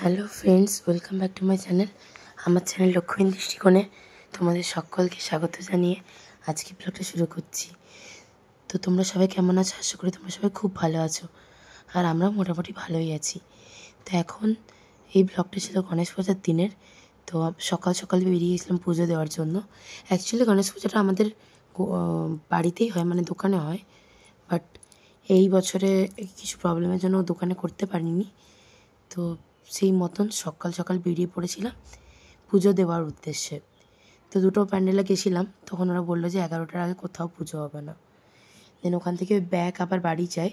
Hello friends, welcome back to my channel. আমার channel লক্ষ্মীর দৃষ্টিকোণে তোমাদের সকলকে স্বাগত জানিয়ে আজকে ব্লগটা শুরু করছি। তো তোমরা সবাই কেমন আছো? আশা করি তোমরা সবাই খুব ভালো আছো, আর আমরাও মোটামুটি ভালোই আছি। তো এখন এই ব্লগটা ছিল গণেশ পূজার দিনের। তো সকাল সকাল বেরিয়ে গেছিলাম পুজো দেওয়ার জন্য। অ্যাকচুয়ালি গণেশ পুজোটা আমাদের বাড়িতেই হয়, মানে দোকানে হয়, বাট এই বছরে কিছু প্রবলেমের জন্য দোকানে করতে পারিনি। তো সেই মতন সকাল সকাল বেরিয়ে পড়েছিলাম পুজো দেওয়ার উদ্দেশ্যে। তো দুটো প্যান্ডেলে গেছিলাম, তখন ওরা বললো যে 11টার আগে কোথাও পুজো হবে না। দেন ওখান থেকে ব্যাগ আবার বাড়ি যাই,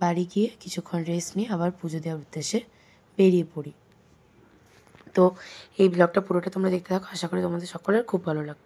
বাড়ি গিয়ে কিছুক্ষণ রেস্ট নিয়ে আবার পুজো দেওয়ার উদ্দেশ্যে বেরিয়ে পড়ি। তো এই ব্লগটা পুরোটা তোমরা দেখতে থাকো, আশা করি তোমাদের সকলের খুব ভালো লাগবে।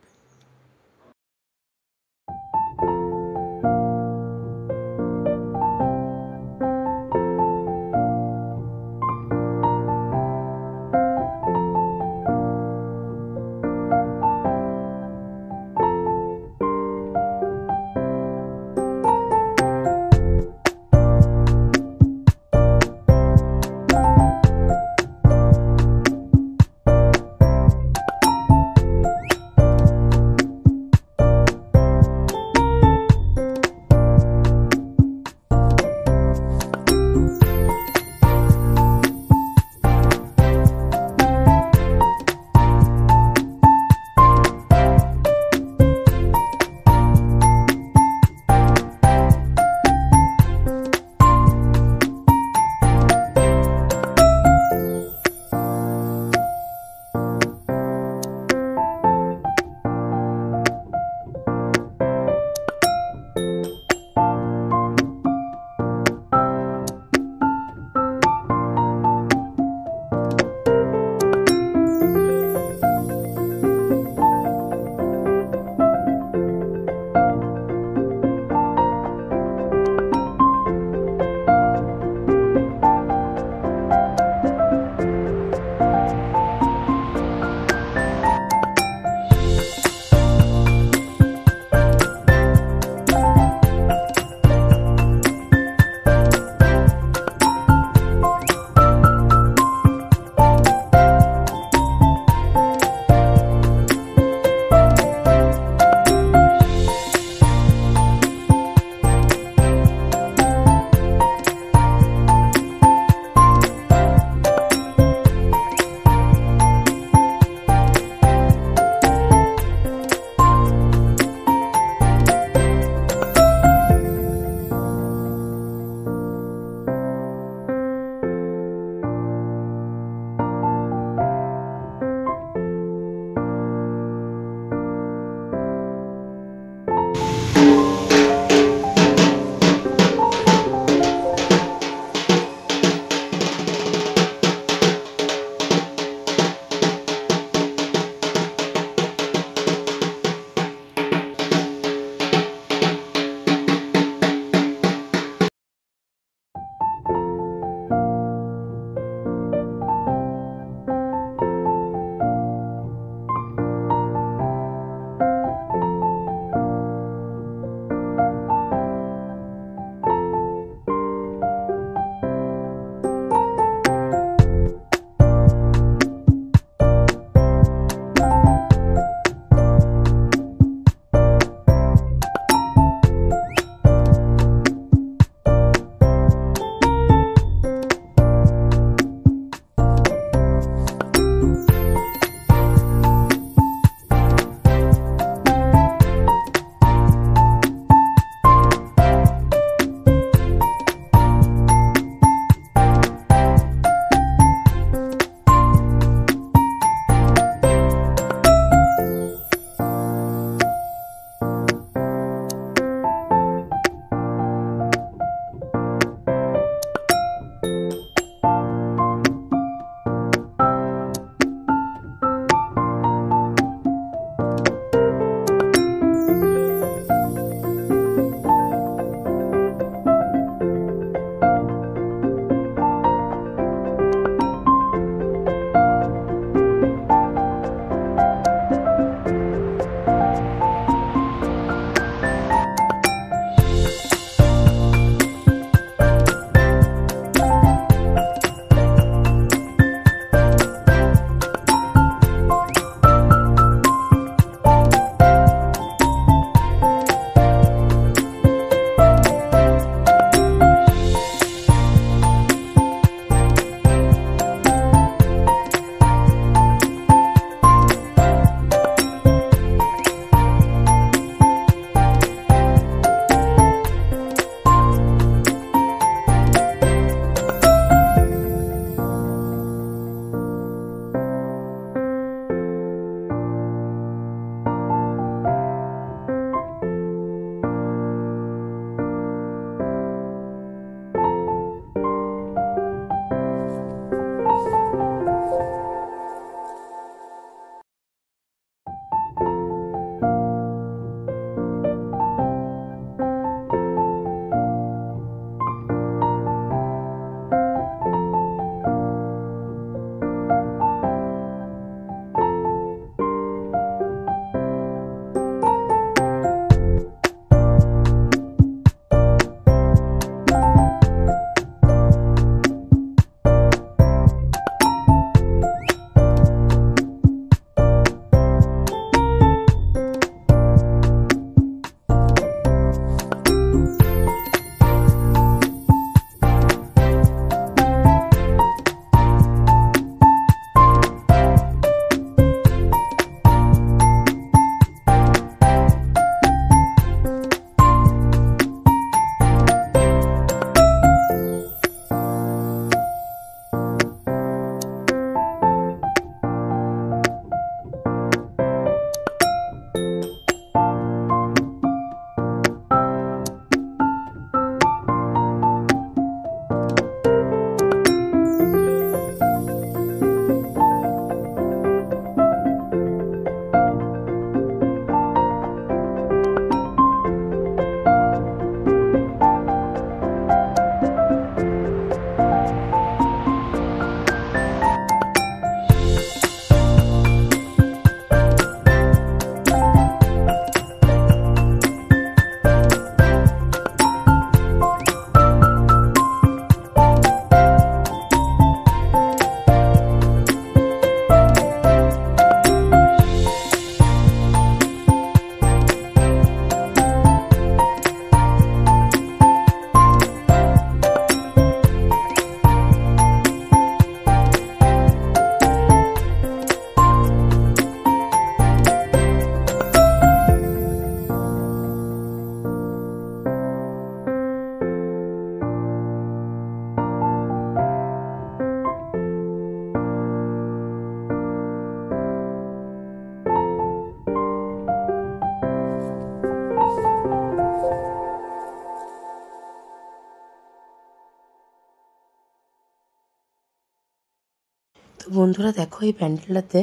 বন্ধুরা দেখো এই প্যান্ডেলটাতে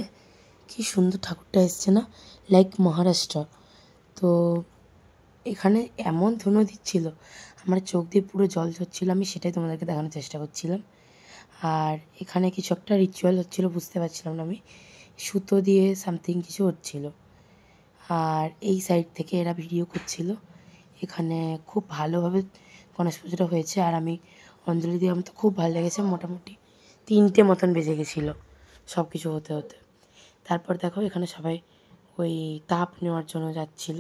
কি সুন্দর ঠাকুরটা এসছে না, লাইক মহারাষ্ট্র। তো এখানে এমন ধুনো দিচ্ছিল, আমার চোখ দিয়ে পুরো জল ঝরছিল, আমি সেটাই তোমাদেরকে দেখানোর চেষ্টা করছিলাম। আর এখানে কিছু একটা রিচুয়াল হচ্ছিলো, বুঝতে পারছিলাম না আমি, সুতো দিয়ে সামথিং কিছু হচ্ছিল। আর এই সাইড থেকে এরা ভিডিও করছিল। এখানে খুব ভালোভাবে গণেশ পুজোটা হয়েছে, আর আমি অঞ্জলি দিয়ে আমার তো খুব ভালো লেগেছে। মোটামুটি 3টে মতন বেজে গেছিলো সব কিছু হতে হতে। তারপর দেখো এখানে সবাই ওই তাপ নেওয়ার জন্য যাচ্ছিল।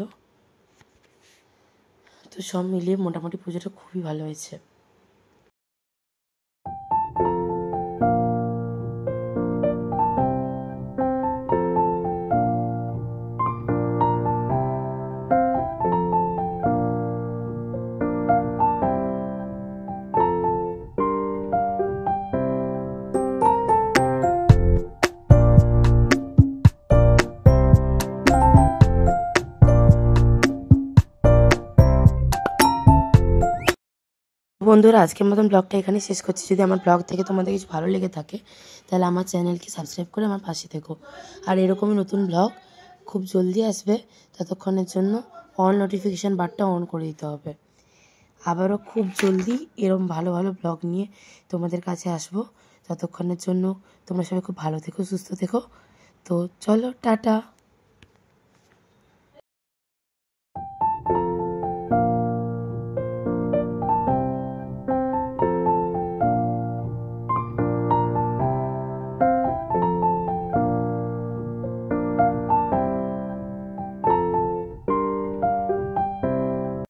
তো সব মিলিয়ে মোটামুটি পুজোটা খুবই ভালো হয়েছে। বন্ধুরা আজকের মতন ব্লগটা এখানেই শেষ করছি। যদি আমার ব্লগ থেকে তোমাদের কিছু ভালো লেগে থাকে তাহলে আমার চ্যানেলকে সাবস্ক্রাইব করে আমার পাশে থেকো। আর এরকমই নতুন ব্লগ খুব জলদি আসবে, ততক্ষণের জন্য অল নোটিফিকেশান বারটা অন করে দিতে হবে। আবারও খুব জলদি এরকম ভালো ভালো ব্লগ নিয়ে তোমাদের কাছে আসবো। ততক্ষণের জন্য তোমরা সবাই খুব ভালো থেকো, সুস্থ থেকো। তো চলো, টাটা।